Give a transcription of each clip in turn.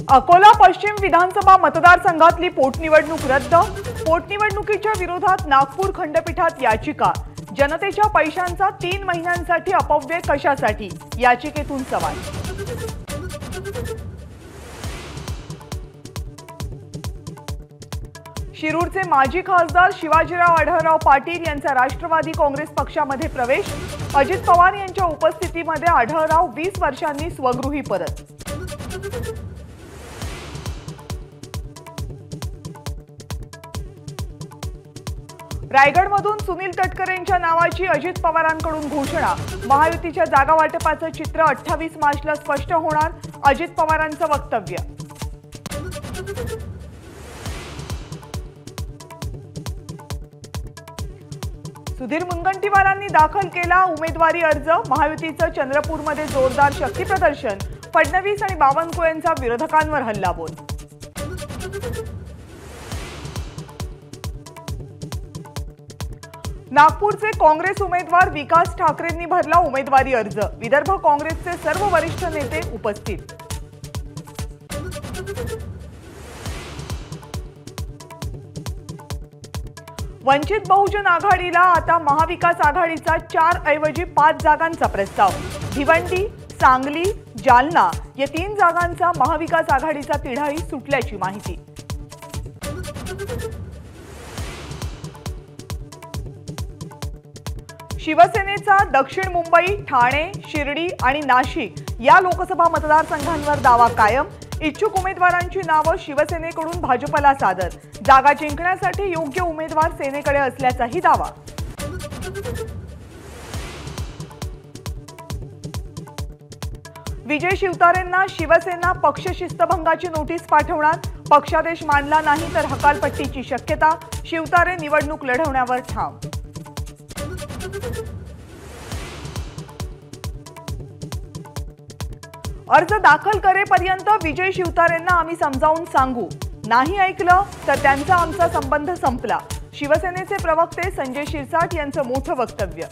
अकोला पश्चिम विधानसभा मतदारसंघातली पोटनिवडणूक रद्द। पोटनिवडणुकीच्या विरोधात नागपूर खंडपीठात याचिका। जनतेच्या पैशांचा 3 महिन्यांसाठी अपव्यय कशासाठी, याचिकेतून सवाल। शिरूरचे माजी खासदार शिवाजीराव आढळराव पाटील यांचा राष्ट्रवादी काँग्रेस पक्षामध्ये प्रवेश। अजित पवार यांच्या उपस्थितीमध्ये आढळराव 20 वर्षांनी स्वगृही परत। रायगडमधून सुनील तटकरेंच्या नावाची अजित पवारांकडून घोषणा। महायुतीच्या जागा वाटपाचं चित्र 28 मार्चला स्पष्ट होणार, अजित पवारांचं वक्तव्य। सुधीर मुनगंटीवारांनी दाखल केला उमेदवारी अर्ज। महायुतीचं चंद्रपूरमध्ये जोरदार शक्ती प्रदर्शन। फडणवीस आणि बावनकुळेंचा विरोधकांवर हल्लाबोल। नागपूरचे काँग्रेस उमेदवार विकास ठाकरेंनी भरला उमेदवारी अर्ज। विदर्भ काँग्रेसचे सर्व वरिष्ठ नेते उपस्थित। वंचित बहुजन आघाडीला आता महाविकास आघाडीचा 4 ऐवजी 5 जागांचा प्रस्ताव। भिवंडी, सांगली, जालना या 3 जागांचा महाविकास आघाडीचा तिढाही सुटल्याची माहिती। शिवसेनेचा दक्षिण मुंबई, ठाणे, शिर्डी आणि नाशिक या लोकसभा मतदारसंघांवर दावा कायम। इच्छुक उमेदवारांची नावे शिवसेनेकडून भाजपला सादर। जागा जिंकण्यासाठी योग्य उमेदवार सेनेकडे असल्याचाही दावा। विजय शिवतारेंना शिवसेना पक्षशिस्तभंगाची नोटीस पाठवणार। पक्षादेश मानला नाही तर हकालपट्टीची शक्यता। शिवतारे निवडणूक लढवण्यावर ठाम। अर्ज दाखल करेपर्यंत विजय शिवतारेंना आम्ही समजावून सांगू, नाही ऐकलं तर त्यांचा आमचा संबंध संपला। शिवसेनेचे प्रवक्ते संजय शिरसाट यांचं मोठं वक्तव्य।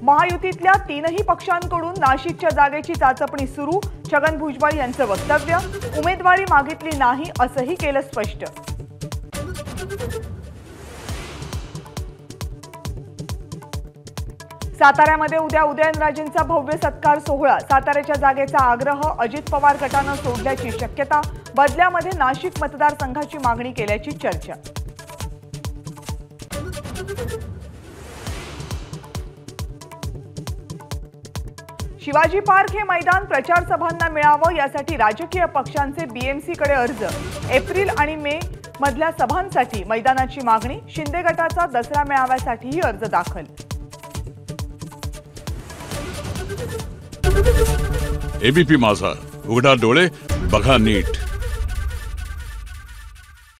महायुतीतल्या 3ही पक्षांकडून नाशिकच्या जागेची चाचपणी सुरू। छगन भुजबळ यांचं वक्तव्य। उमेदवारी मागितली नाही असंही केलं स्पष्ट। साताऱ्यामध्ये उद्या उदयनराजेंचा भव्य सत्कार सोहळा। साताऱ्याच्या जागेचा आग्रह अजित पवार गटानं सोडल्याची शक्यता। बदल्यामध्ये नाशिक मतदारसंघाची मागणी केल्याची चर्चा। शिवाजी पार्क हे मैदान प्रचार सभांना मिळावं यासाठी राजकीय पक्षांचे बीएमसी कडे अर्ज। एप्रिल आणि मे मधल्या सभांसाठी मैदानाची मागणी। शिंदे गटाचा दसरा मेळाव्यासाठीही अर्ज दाखल। एबीपी माझा, उघडा डोळे बघा नीट।